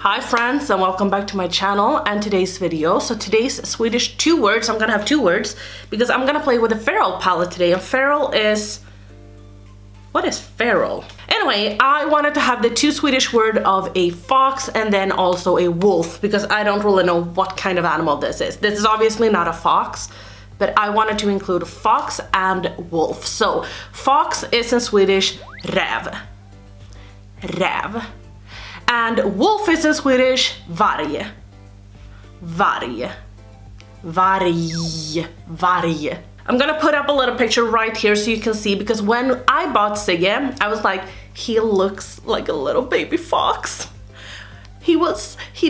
Hi friends, and welcome back to my channel and today's video. So today's Swedish 2 words, I'm gonna have 2 words because I'm gonna play with a feral palette today. And feral is... what is feral? Anyway, I wanted to have the 2 Swedish word of a fox and then also a wolf because I don't really know what kind of animal this is. This is obviously not a fox, but I wanted to include fox and wolf. So fox is in Swedish räv. Räv. And wolf is in Swedish varg. Varg. Varg. Varg. I'm gonna put up a little picture right here so you can see, because when I bought Sigge, I was like, he looks like a little baby fox. He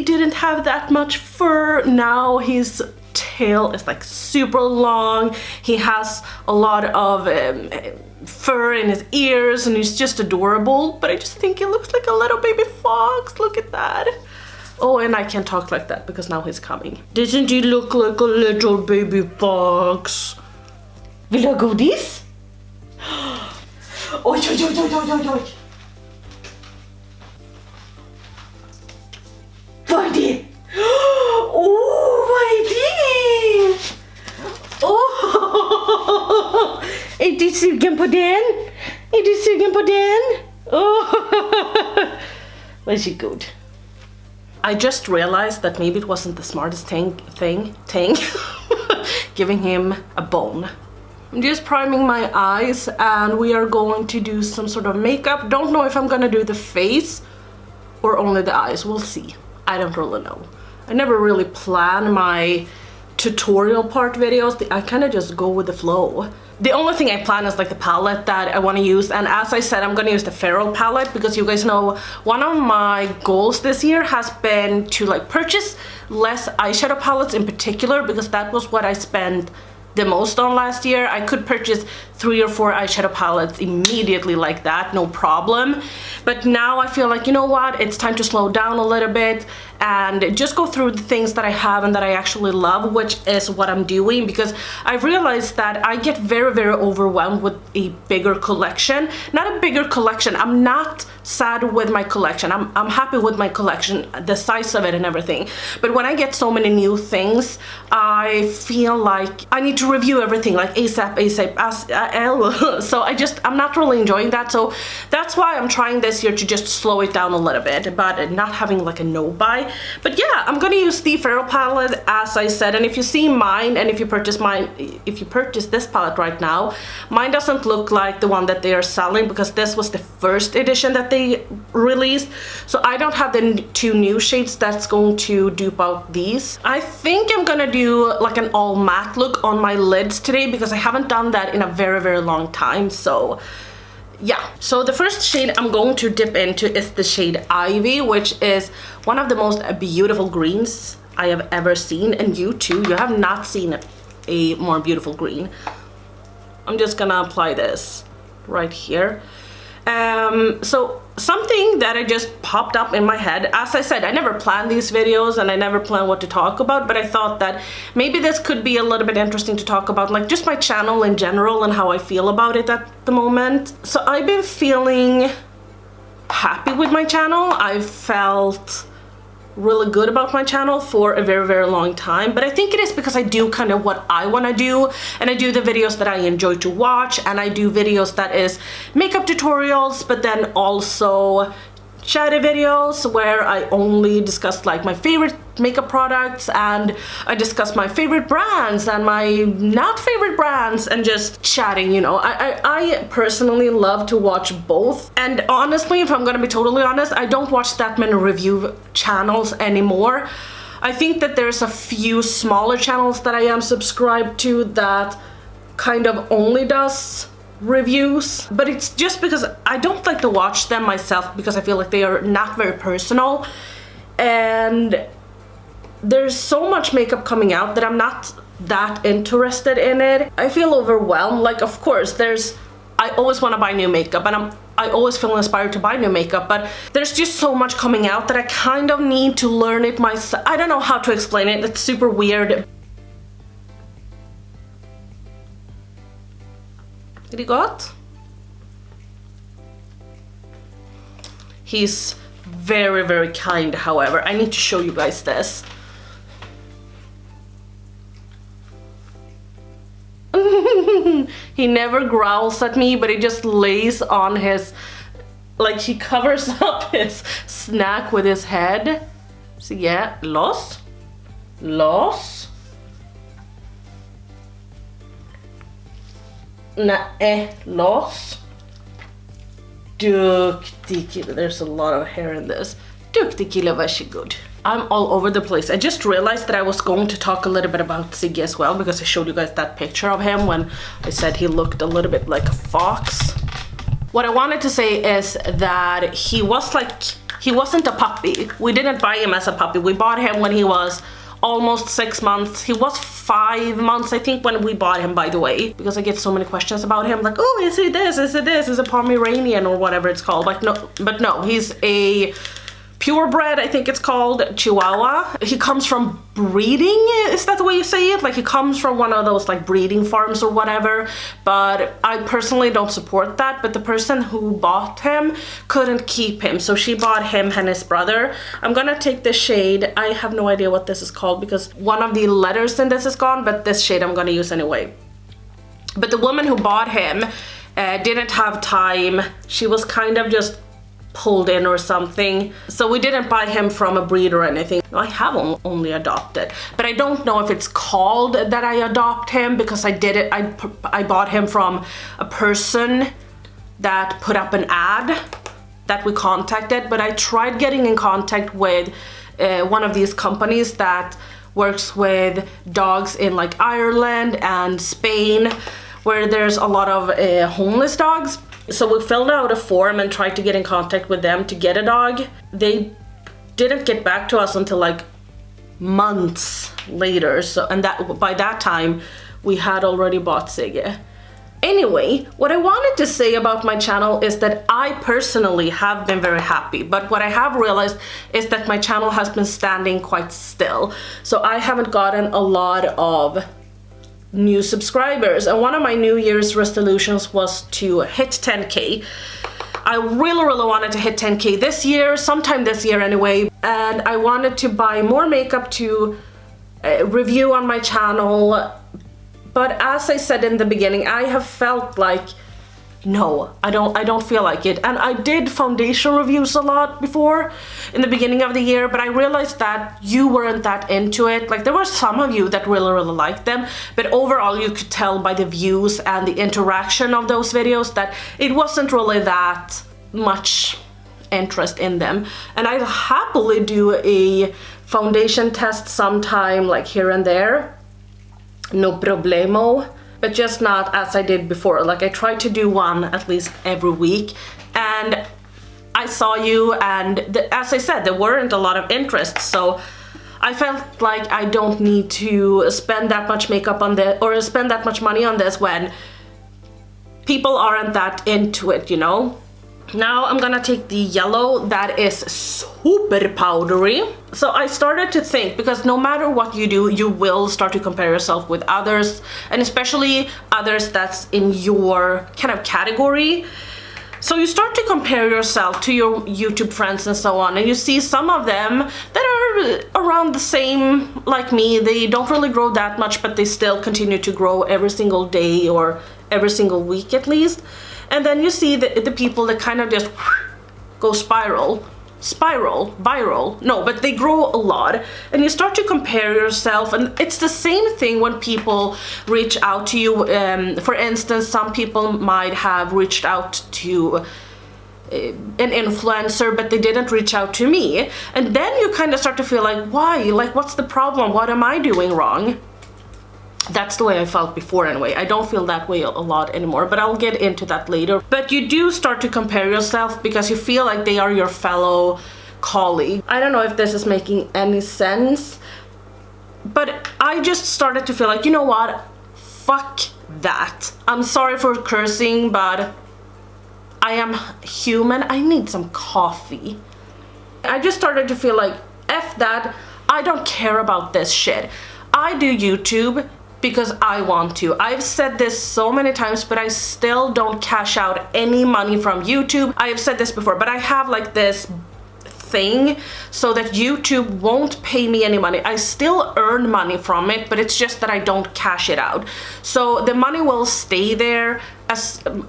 didn't have that much fur. Now his tail is like super long. He has a lot of fur in his ears and he's just adorable, but I just think he looks like a little baby fox. Look at that. Oh, and I can't talk like that because now he's coming. Doesn't he look like a little baby fox? Vill du ha godis? Oj, oj, oj, oj, oj, oj, oj. Vad är det? Oh, vad är det? Oh, är du sugen på den? Är du sugen på den? Oh, varsågod. I just realized that maybe it wasn't the smartest thing giving him a bone. I'm just priming my eyes and we are going to do some sort of makeup. Don't know if I'm gonna do the face or only the eyes. We'll see. I don't really know. I never really plan my tutorial part videos. I kind of just go with the flow. The only thing I plan is like the palette that I want to use, and as I said, I'm gonna use the feral palette because you guys know one of my goals this year has been to like purchase less eyeshadow palettes in particular, because that was what I spent the most on last year. I could purchase 3 or 4 eyeshadow palettes immediately like that, no problem. But now I feel like, you know what, it's time to slow down a little bit and just go through the things that I have and that I actually love, which is what I'm doing, because I realized that I get very, very overwhelmed with a bigger collection. Not a bigger collection, I'm not sad with my collection. I'm happy with my collection, the size of it and everything. But when I get so many new things, I feel like I need to review everything like ASAP. So I'm not really enjoying that. So that's why I'm trying this year to just slow it down a little bit, but not having like a no buy. But yeah, I'm gonna use the feral palette as I said, and if you see mine and if you purchase this palette right now, mine doesn't look like the one that they are selling because this was the first edition that they released. So I don't have the 2 new shades that's going to dupe out these. I think I'm gonna do like an all matte look on my lids today because I haven't done that in a very, very long time. So yeah, so the first shade I'm going to dip into is the shade Ivy, which is one of the most beautiful greens I have ever seen, and you too, you have not seen a more beautiful green. I'm just gonna apply this right here. So something that I just popped up in my head, as I said, I never plan these videos and I never plan what to talk about, but I thought that maybe this could be a little bit interesting to talk about, like just my channel in general and how I feel about it at the moment. So I've been feeling happy with my channel. I've felt really good about my channel for a very, very long time, but I think it is because I do kind of what I want to do, and I do the videos that I enjoy to watch, and I do videos that is makeup tutorials, but then also shadow videos where I only discuss like my favorite makeup products, and I discuss my favorite brands and my not favorite brands, and just chatting, you know. I personally love to watch both, and honestly, if I'm gonna be totally honest, I don't watch that many review channels anymore. I think that there's a few smaller channels that I am subscribed to that kind of only does reviews, but it's just because I don't like to watch them myself because I feel like they are not very personal, and there's so much makeup coming out that I'm not that interested in it. I feel overwhelmed. Like, of course, I always want to buy new makeup, and I always feel inspired to buy new makeup, but there's just so much coming out that I kind of need to learn it myself. I don't know how to explain it. It's super weird. Är det gott? He's very, very kind, however. I need to show you guys this. He never growls at me, but he just lays on his, like he covers up his snack with his head. So yeah, los. Los. Nej, los. Duktig kille. There's a lot of hair in this. Duktig kille, varsågod. I'm all over the place. I just realized that I was going to talk a little bit about Ziggy as well, because I showed you guys that picture of him when I said he looked a little bit like a fox. What I wanted to say is that he wasn't a puppy. We didn't buy him as a puppy. We bought him when he was almost 6 months. He was 5 months, I think, when we bought him, by the way, because I get so many questions about him, like, oh, is he this, is it this, is it Pomeranian or whatever it's called. Like, no, but no, he's a purebred, I think it's called, Chihuahua. He comes from breeding, is that the way you say it? Like, he comes from one of those like breeding farms or whatever, but I personally don't support that. But the person who bought him couldn't keep him, so she bought him and his brother. I'm gonna take this shade. I have no idea what this is called because one of the letters in this is gone, but this shade I'm gonna use anyway. But the woman who bought him didn't have time. She was kind of just pulled in or something, so we didn't buy him from a breed or anything. I have only adopted, but I don't know if it's called that I adopt him, because I did it. I bought him from a person that put up an ad that we contacted, but I tried getting in contact with one of these companies that works with dogs in like Ireland and Spain, where there's a lot of homeless dogs. So we filled out a form and tried to get in contact with them to get a dog. They didn't get back to us until like months later. So, and that by that time we had already bought Ziggy. Anyway, what I wanted to say about my channel is that I personally have been very happy, but what I have realized is that my channel has been standing quite still. So I haven't gotten a lot of new subscribers, and one of my New Year's resolutions was to hit 10k. I really wanted to hit 10k this year, sometime this year anyway, and I wanted to buy more makeup to review on my channel. But as I said in the beginning, I have felt like, no, I don't feel like it. And I did foundation reviews a lot before in the beginning of the year, but I realized that you weren't that into it. Like, there were some of you that really liked them, but overall you could tell by the views and the interaction of those videos that it wasn't really that much interest in them. And I'll happily do a foundation test sometime, like here and there, no problemo. But just not as I did before. Like, I tried to do one at least every week, and I saw you, and as I said, there weren't a lot of interest, so I felt like I don't need to spend that much makeup on this or spend that much money on this when people aren't that into it, you know? Now I'm gonna take the yellow that is super powdery. So I started to think, because no matter what you do, you will start to compare yourself with others, and especially others that's in your kind of category. So you start to compare yourself to your YouTube friends and so on, and you see some of them that are around the same like me. They don't really grow that much, but they still continue to grow every single day or every single week at least. And then you see the people that kind of just go viral. No, but they grow a lot, and you start to compare yourself. And it's the same thing when people reach out to you. For instance, some people might have reached out to an influencer, but they didn't reach out to me. And then you kind of start to feel like, why? Like, what's the problem? What am I doing wrong? That's the way I felt before anyway. I don't feel that way a lot anymore, but I'll get into that later. But you do start to compare yourself because you feel like they are your fellow colleague. I don't know if this is making any sense, but I just started to feel like, you know what? Fuck that. I'm sorry for cursing, but I am human. I need some coffee. I just started to feel like, F that. I don't care about this shit. I do YouTube because I want to. I've said this so many times, but I still don't cash out any money from YouTube. I have said this before, but I have like this thing so that YouTube won't pay me any money. I still earn money from it, but it's just that I don't cash it out. So the money will stay there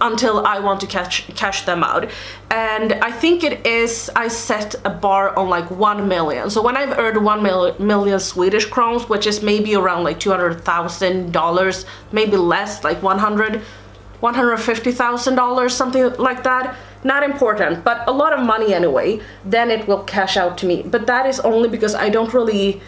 until I want to cash them out. And I think it is, I set a bar on like 1 million. So when I've earned 1 million Swedish crowns, which is maybe around like $200,000, maybe less, like $150,000, something like that. Not important, but a lot of money anyway, then it will cash out to me. But that is only because I don't really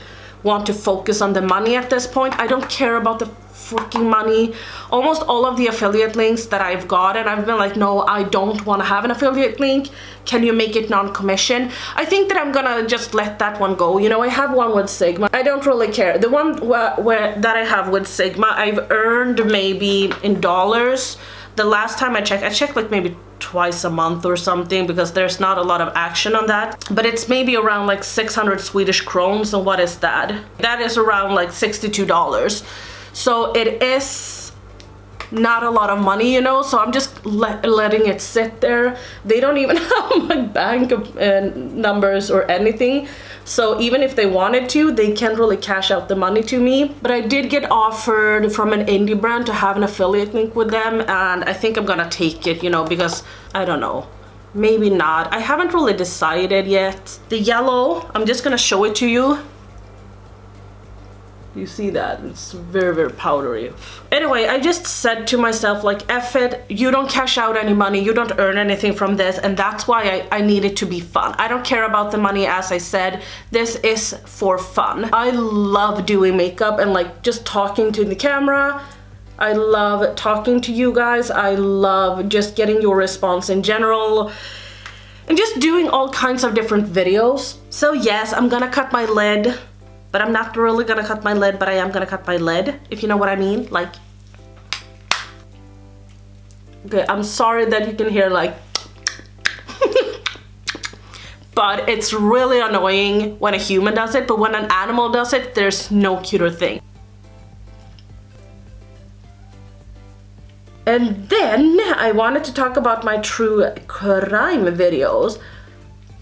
want to focus on the money at this point. I don't care about the freaking money. Almost all of the affiliate links that I've gotten, I've been like, no, I don't want to have an affiliate link. Can you make it non-commission? I think that I'm gonna just let that one go. You know, I have one with Sigma. I don't really care. The one that I have with Sigma, I've earned maybe in dollars. The last time I checked like maybe twice a month or something, because there's not a lot of action on that. But it's maybe around like 600 Swedish crowns, and what is that? That is around like $62. So it is not a lot of money, you know, so I'm just letting it sit there. They don't even have my bank numbers or anything. So even if they wanted to, they can't really cash out the money to me. But I did get offered from an indie brand to have an affiliate link with them, and I think I'm gonna take it, you know, because I don't know, maybe not. I haven't really decided yet. The yellow, I'm just gonna show it to you. You see that? It's very, very powdery. Anyway, I just said to myself, like, F it, you don't cash out any money, you don't earn anything from this, and that's why I need it to be fun. I don't care about the money, as I said. This is for fun. I love doing makeup and like just talking to the camera. I love talking to you guys. I love just getting your response in general. And just doing all kinds of different videos. So yes, I'm gonna cut my lid. But I'm not really gonna cut my lid, but I am gonna cut my lid, if you know what I mean. Like, okay, I'm sorry that you can hear like, but it's really annoying when a human does it, but when an animal does it, there's no cuter thing. And then I wanted to talk about my true crime videos.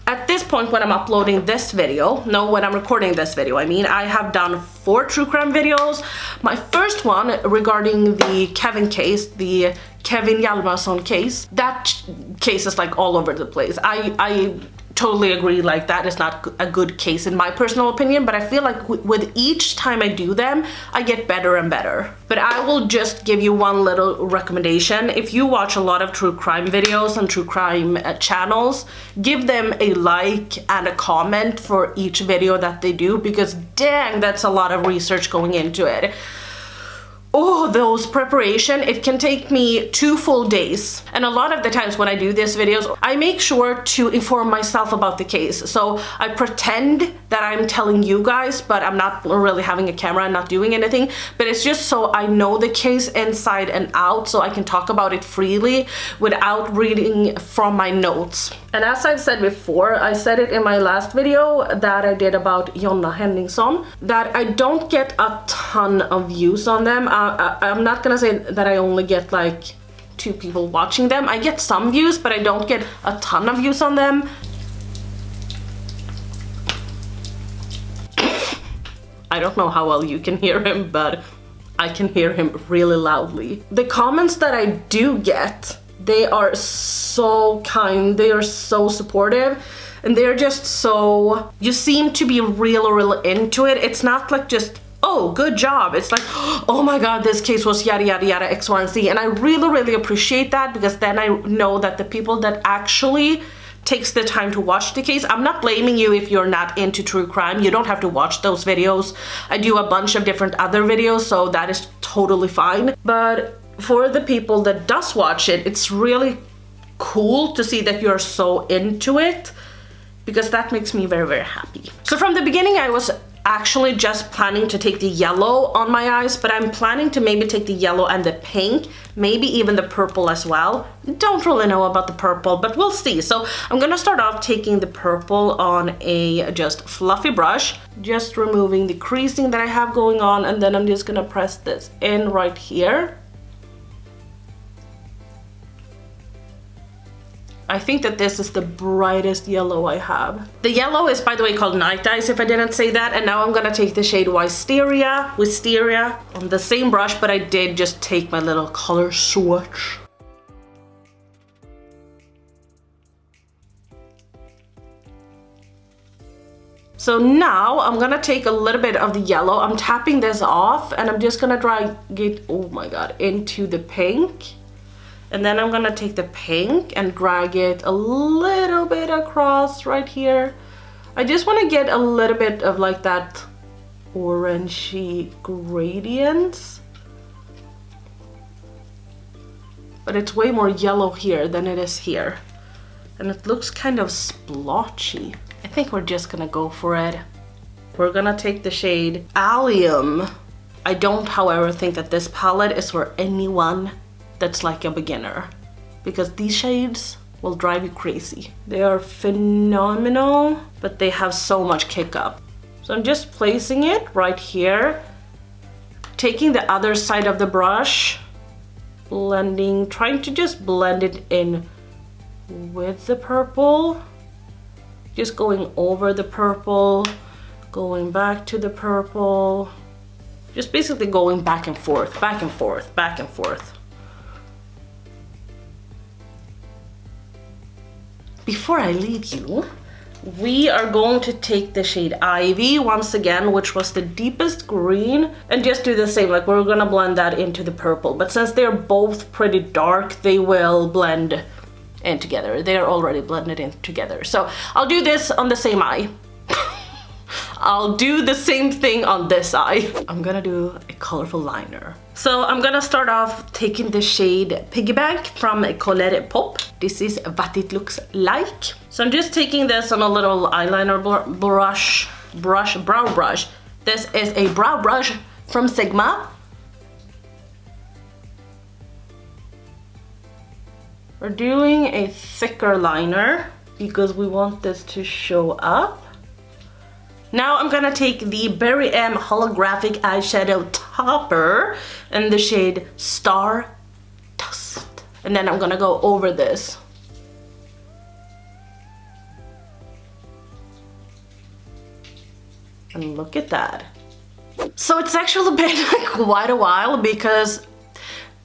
At this point, when I'm uploading this video, no, when I'm recording this video, I mean, I have done 4 true crime videos. My first one regarding the Kevin case, the Kevin Hjalmarsson case, that case is like all over the place. I totally agree, like that is not a good case in my personal opinion, but I feel like with each time I do them, I get better and better. But I will just give you one little recommendation. If you watch a lot of true crime videos and true crime channels, give them a like and a comment for each video that they do, because dang, that's a lot of research going into it. Oh, those preparation, it can take me 2 full days. And a lot of the times when I do these videos, I make sure to inform myself about the case. So I pretend that I'm telling you guys, but I'm not really having a camera and not doing anything. But it's just so I know the case inside and out, so I can talk about it freely without reading from my notes. And as I've said before, I said it in my last video that I did about Jonna Henningsson, that I don't get a ton of views on them. I'm not gonna say that I only get like 2 people watching them. I get some views, but I don't get a ton of views on them. I don't know how well you can hear him, but I can hear him really loudly. The comments that I do get, they are so kind, they are so supportive, and they're just so, you seem to be real into it. It's not like just, oh, good job. It's like, oh my god, this case was yada yada yada X, Y, and Z. And I really appreciate that, because then I know that the people that actually takes the time to watch the case, I'm not blaming you if you're not into true crime. You don't have to watch those videos. I do a bunch of different other videos, so that is totally fine. But for the people that does watch it, it's really cool to see that you're so into it, because that makes me very happy. So from the beginning, I was actually just planning to take the yellow on my eyes, but I'm planning to maybe take the yellow and the pink, maybe even the purple as well. Don't really know about the purple, but we'll see. So I'm gonna start off taking the purple on a just fluffy brush, just removing the creasing that I have going on, and then I'm just gonna press this in right here. I think that this is the brightest yellow I have. The yellow is, by the way, called Night Eyes, if I didn't say that. And now I'm gonna take the shade Wisteria on the same brush, but I did just take my little color swatch. So now I'm gonna take a little bit of the yellow. I'm tapping this off and I'm just gonna drag it, oh my god, into the pink. And then I'm gonna take the pink and drag it a little bit across right here. I just wanna get a little bit of like that orangey gradients. But it's way more yellow here than it is here. And it looks kind of splotchy. I think we're just gonna go for it. We're gonna take the shade Allium. I don't, however, think that this palette is for anyone that's like a beginner, because these shades will drive you crazy. They are phenomenal, but they have so much kick up. So I'm just placing it right here, taking the other side of the brush, blending, trying to just blend it in with the purple. Just going over the purple, going back to the purple. Just basically going back and forth, back and forth, back and forth. Before I leave you, we are going to take the shade Ivy once again, which was the deepest green, and just do the same, like we're gonna blend that into the purple. But since they're both pretty dark, they will blend in together. They're already blended in together. So I'll do this on the same eye. I'll do the same thing on this eye. I'm gonna do a colorful liner. So I'm gonna start off taking the shade Piggy from Colourpop. This is what it looks like. So I'm just taking this on a little eyeliner brow brush. This is a brow brush from Sigma. We're doing a thicker liner because we want this to show up. Now I'm gonna take the Berry M Holographic Eyeshadow Topper in the shade Star Dust. And then I'm gonna go over this. And look at that. So it's actually been quite a while because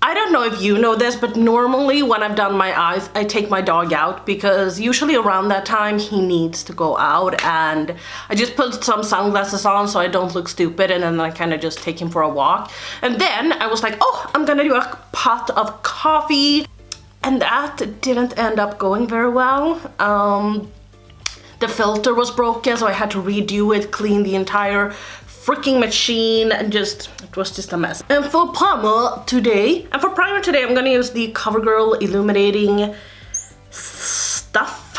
I don't know if you know this, but normally when I've done my eyes, I take my dog out because usually around that time he needs to go out, and I just put some sunglasses on so I don't look stupid, and then I kind of just take him for a walk. And then I was like, oh, I'm gonna do a pot of coffee, and that didn't end up going very well. The filter was broken, so I had to redo it, clean the entire freaking machine, and it was just a mess. And for primer today, I'm gonna use the Covergirl illuminating stuff.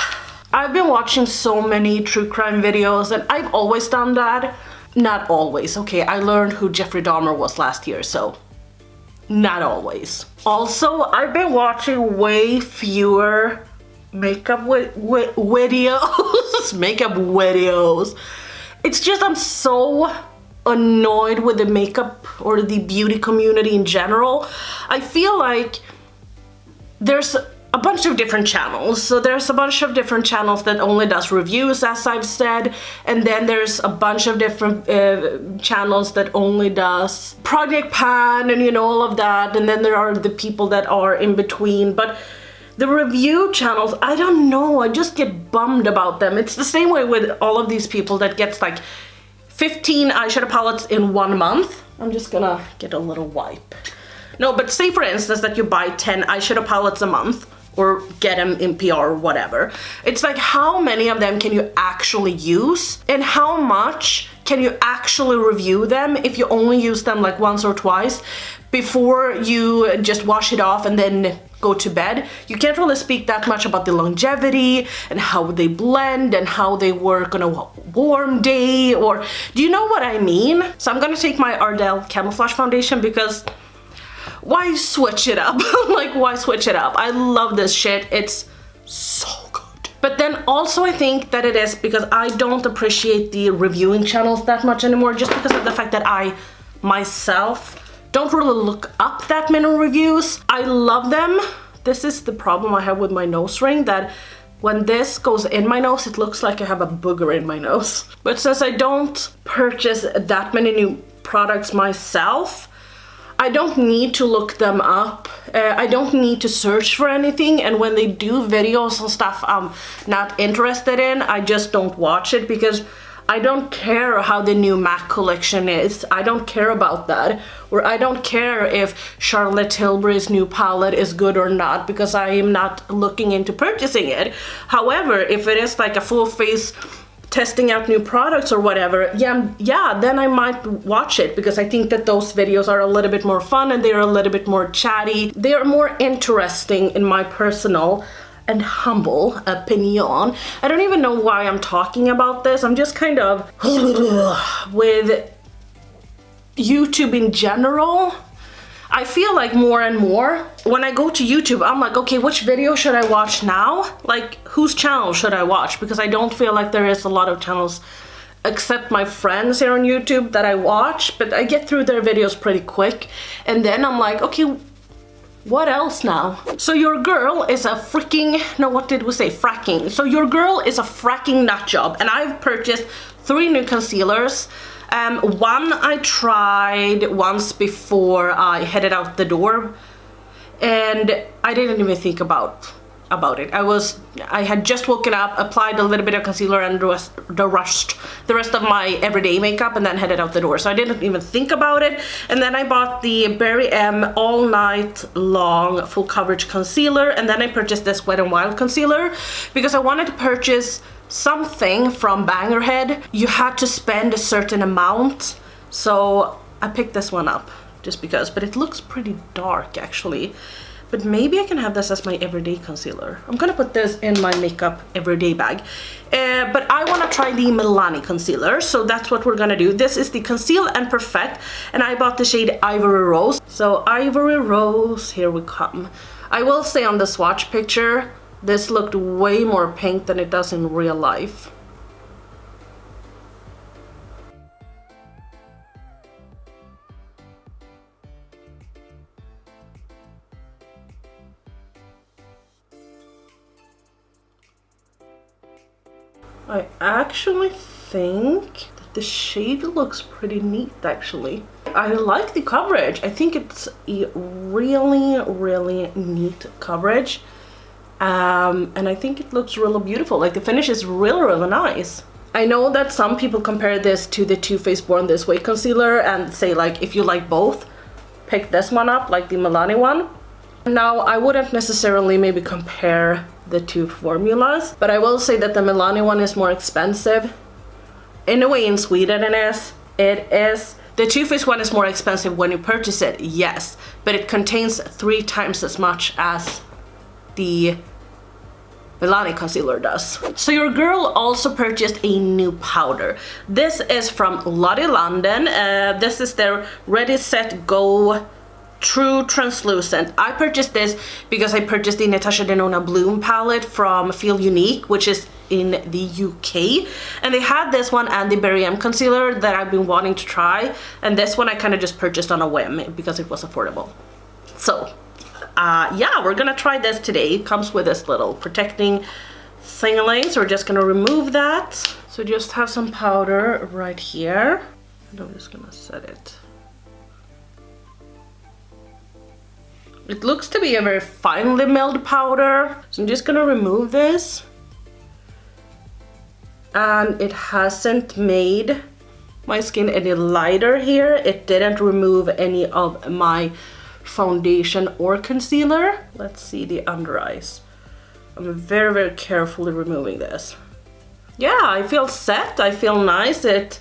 I've been watching so many true crime videos, and I've always done that. Not always, okay, I learned who Jeffrey Dahmer was last year, so not always. Also, I've been watching way fewer makeup videos. It's just I'm so annoyed with the makeup or the beauty community in general. I feel like there's a bunch of different channels. So there's a bunch of different channels that only does reviews, as I've said, and then there's a bunch of different channels that only does project pan and, you know, all of that, and then there are the people that are in between. But the review channels, I don't know, I just get bummed about them. It's the same way with all of these people that gets like 15 eyeshadow palettes in 1 month. I'm just gonna get a little wipe. No, but say for instance that you buy 10 eyeshadow palettes a month, or get them in PR or whatever. It's like, how many of them can you actually use? And how much can you actually review them if you only use them like once or twice before you just wash it off and then go to bed? You can't really speak that much about the longevity and how they blend and how they work on a warm day, or do you know what I mean? So I'm gonna take my Ardell Camouflage foundation because why switch it up? Like, why switch it up? I love this shit. It's so good. But then also I think that it is because I don't appreciate the reviewing channels that much anymore, just because of the fact that I myself don't really look up that many reviews. I love them, this is the problem I have with my nose ring, that when this goes in my nose, it looks like I have a booger in my nose. But since I don't purchase that many new products myself, I don't need to look them up. I don't need to search for anything, and when they do videos and stuff I'm not interested in, I just don't watch it, because I don't care how the new MAC collection is. I don't care about that. Or I don't care if Charlotte Tilbury's new palette is good or not, because I am not looking into purchasing it. However, if it is like a full face testing out new products or whatever, yeah, then I might watch it, because I think that those videos are a little bit more fun and they're a little bit more chatty. They are more interesting in my personal and humble opinion. I don't even know why I'm talking about this. I'm just kind of with YouTube in general. I feel like more and more when I go to YouTube, I'm like, okay, which video should I watch now? Like, whose channel should I watch? Because I don't feel like there is a lot of channels except my friends here on YouTube that I watch, but I get through their videos pretty quick, and then I'm like, okay, what else now? So your girl is a freaking, no, what did we say? Fracking. So your girl is a fracking nut job, and I've purchased 3 new concealers. One I tried once before I headed out the door, and I didn't even think about it. I had just woken up, applied a little bit of concealer, and the rest of my everyday makeup, and then headed out the door. So I didn't even think about it. And then I bought the Berry M All Night Long Full Coverage Concealer, and then I purchased this Wet n Wild Concealer because I wanted to purchase something from Bangerhead. You had to spend a certain amount, so I picked this one up just because, but it looks pretty dark actually. But maybe I can have this as my everyday concealer. I'm gonna put this in my makeup everyday bag. But I wanna try the Milani concealer, so that's what we're gonna do. This is the Conceal and Perfect, and I bought the shade Ivory Rose. So Ivory Rose, here we come. I will say on the swatch picture, this looked way more pink than it does in real life. I actually think that the shade looks pretty neat actually. I like the coverage. I think it's a really neat coverage. And I think it looks really beautiful. Like the finish is really nice. I know that some people compare this to the Too Faced Born This Way concealer and say like, if you like both, pick this one up, like the Milani one. Now, I wouldn't necessarily maybe compare the two formulas, but I will say that the Milani one is more expensive. In a way, in Sweden it is. The Too Faced one is more expensive when you purchase it, yes, but it contains 3 times as much as the Milani concealer does. So your girl also purchased a new powder. This is from Lottie London. This is their Ready Set Go True Translucent. I purchased this because I purchased the Natasha Denona Bloom palette from Feel Unique, which is in the UK, and they had this one and the Berry M concealer that I've been wanting to try, and this one I kind of just purchased on a whim because it was affordable. So yeah, we're gonna try this today. It comes with this little protecting thing-a-ling, so we're just gonna remove that. So just have some powder right here, and I'm just gonna set it. It looks to be a very finely milled powder, so I'm just gonna remove this. And it hasn't made my skin any lighter here. It didn't remove any of my foundation or concealer. Let's see the under eyes. I'm very carefully removing this. Yeah, I feel set, I feel nice. It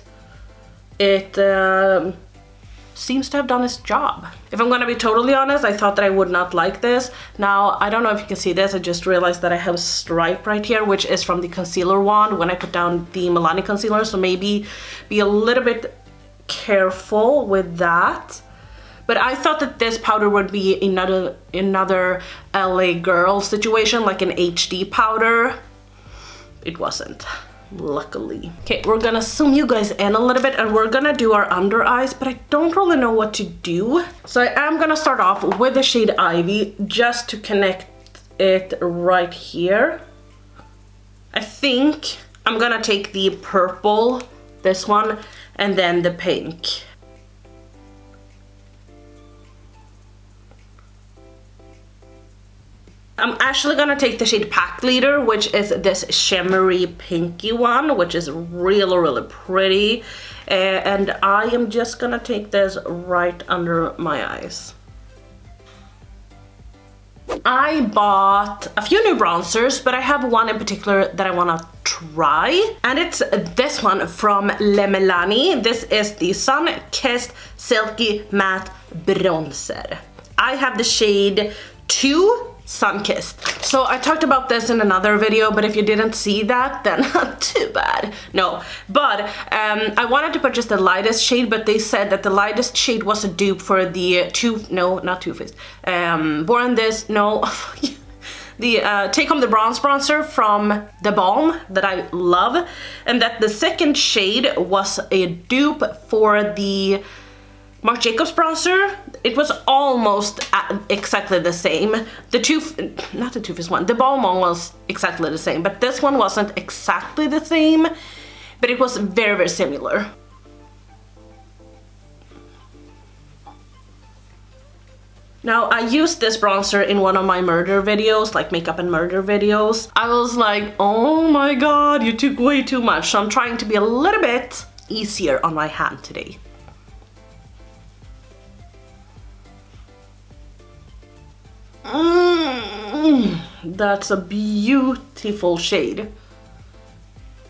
seems to have done its job. If I'm gonna be totally honest, I thought that I would not like this. Now, I don't know if you can see this, I just realized that I have a stripe right here, which is from the concealer wand when I put down the Milani concealer, so maybe be a little bit careful with that. But I thought that this powder would be another LA Girl situation, like an HD powder. It wasn't, luckily. Okay, we're gonna zoom you guys in a little bit and we're gonna do our under eyes, but I don't really know what to do. So I am gonna start off with the shade Ivy just to connect it right here. I think I'm gonna take the purple, this one, and then the pink. I'm actually gonna take the shade Pack Leader, which is this shimmery pinky one, which is really, really pretty. And I am just gonna take this right under my eyes. I bought a few new bronzers, but I have one in particular that I wanna try. And it's this one from Milani. This is the Sun Kissed Silky Matte Bronzer. I have the shade 2 Sun-Kissed. So I talked about this in another video, but if you didn't see that, then too bad. No, but I wanted to purchase the lightest shade, but they said that the lightest shade was a dupe for the Too Faced. Born This, no, the Take Home the Bronzer from The Balm that I love, and that the second shade was a dupe for the Marc Jacobs bronzer. It was almost exactly the same. Not the Too Faced one, the Balm one was exactly the same, but this one wasn't exactly the same, but it was very, very similar. Now, I used this bronzer in one of my murder videos, like makeup and murder videos. I was like, oh my god, you took way too much. So I'm trying to be a little bit easier on my hand today. That's a beautiful shade,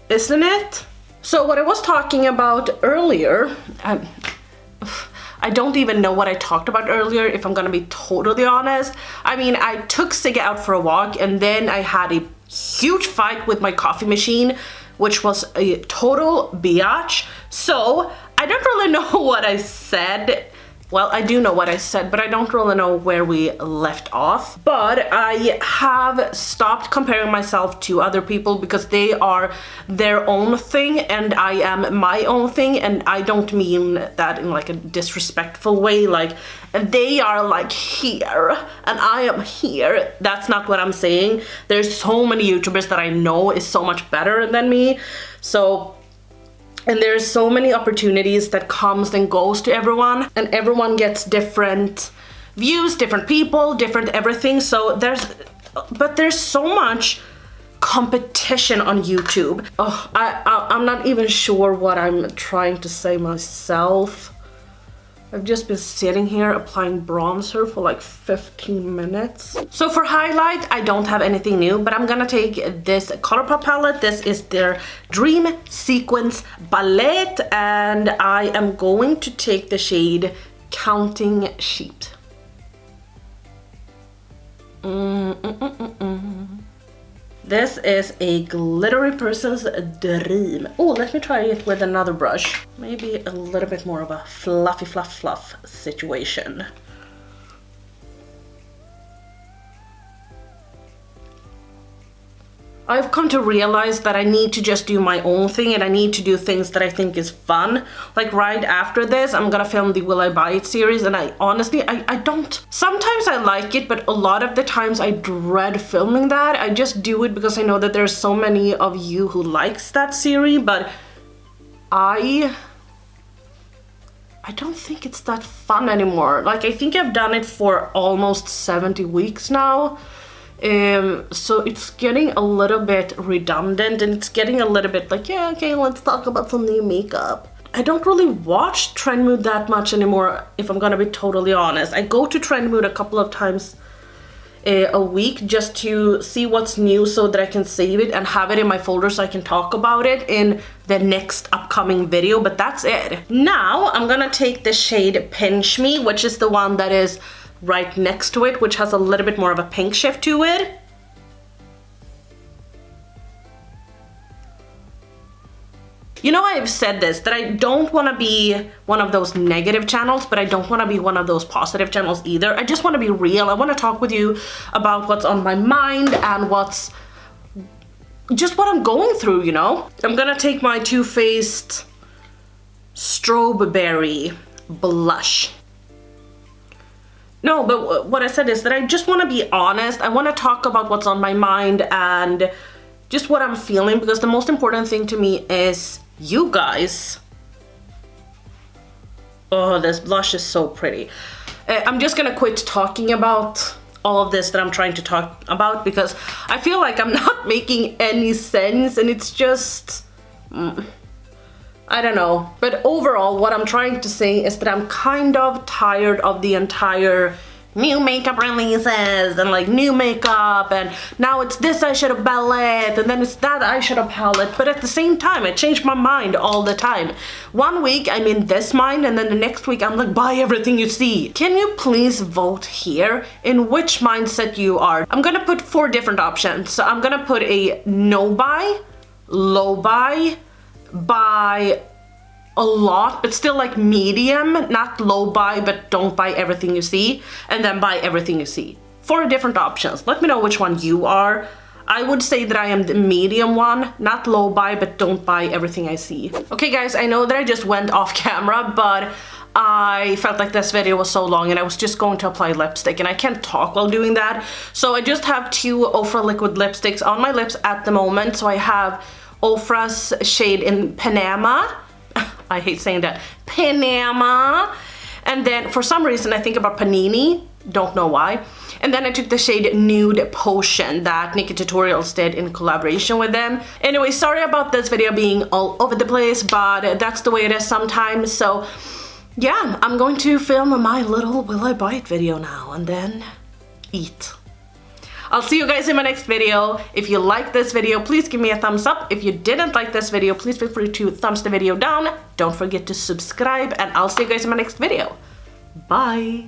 isn't it? So what I was talking about earlier, I don't even know what I talked about earlier, if I'm gonna be totally honest. I mean, I took Sigga out for a walk, and then I had a huge fight with my coffee machine, which was a total biatch. So I don't really know what I said. Well, I do know what I said, but I don't really know where we left off. But I have stopped comparing myself to other people because they are their own thing and I am my own thing, and I don't mean that in like a disrespectful way, like they are like here and I am here. That's not what I'm saying. There's so many YouTubers that I know is so much better than me. And there's so many opportunities that comes and goes to everyone, and everyone gets different views, different people, different everything. So there's so much competition on YouTube. Oh, I'm not even sure what I'm trying to say myself. I've just been sitting here applying bronzer for like 15 minutes. So for highlight, I don't have anything new, but I'm gonna take this Colourpop palette. This is their Dream Sequence Palette, and I am going to take the shade Counting Sheep. This is a glittery person's dream. Oh, let me try it with another brush. Maybe a little bit more of a fluffy fluff situation. I've come to realize that I need to just do my own thing, and I need to do things that I think is fun. Like right after this, I'm gonna film the Will I Buy It series, and I honestly, I don't. Sometimes I like it, but a lot of the times I dread filming that. I just do it because I know that there's so many of you who likes that series, but I don't think it's that fun anymore. Like, I think I've done it for almost 70 weeks now. So it's getting a little bit redundant, and it's getting a little bit like, yeah, okay, let's talk about some new makeup. I don't really watch Trend Mood that much anymore, if I'm gonna be totally honest. I go to Trend Mood a couple of times a week just to see what's new so that I can save it and have it in my folder so I can talk about it in the next upcoming video, but that's it. Now I'm gonna take the shade Pinch Me, which is the one that is right next to it, which has a little bit more of a pink shift to it. You know, I've said this, that I don't want to be one of those negative channels, but I don't want to be one of those positive channels either. I just want to be real. I want to talk with you about what's on my mind and what's just what I'm going through, you know? I'm gonna take my Too Faced StrobeBerry blush. No, but what I said is that I just want to be honest. I want to talk about what's on my mind and just what I'm feeling, because the most important thing to me is you guys. Oh, this blush is so pretty. I'm just gonna quit talking about all of this that I'm trying to talk about, because I feel like I'm not making any sense, and it's just, I don't know. But overall, what I'm trying to say is that I'm kind of tired of the entire new makeup releases and like new makeup, and now it's this eyeshadow palette and then it's that eyeshadow palette, but at the same time I change my mind all the time. One week I'm in this mind and then the next week I'm like, buy everything you see. Can you please vote here in which mindset you are? I'm gonna put 4 different options. So I'm gonna put a no buy, low buy a lot, but still like medium, not low buy, but don't buy everything you see, and then buy everything you see. 4 different options. Let me know which one you are. I would say that I am the medium one, not low buy, but don't buy everything I see. Okay guys, I know that I just went off camera, but I felt like this video was so long and I was just going to apply lipstick and I can't talk while doing that. So I just have 2 Ofra liquid lipsticks on my lips at the moment. So I have Ofra's shade in Panama. I hate saying that. Panama. And then for some reason I think about Panini. Don't know why. And then I took the shade Nude Potion that Nikki Tutorials did in collaboration with them. Anyway, sorry about this video being all over the place, but that's the way it is sometimes. So yeah, I'm going to film my little Will I Buy It video now and then eat. I'll see you guys in my next video. If you liked this video, please give me a thumbs up. If you didn't like this video, please feel free to thumbs the video down. Don't forget to subscribe, and I'll see you guys in my next video. Bye.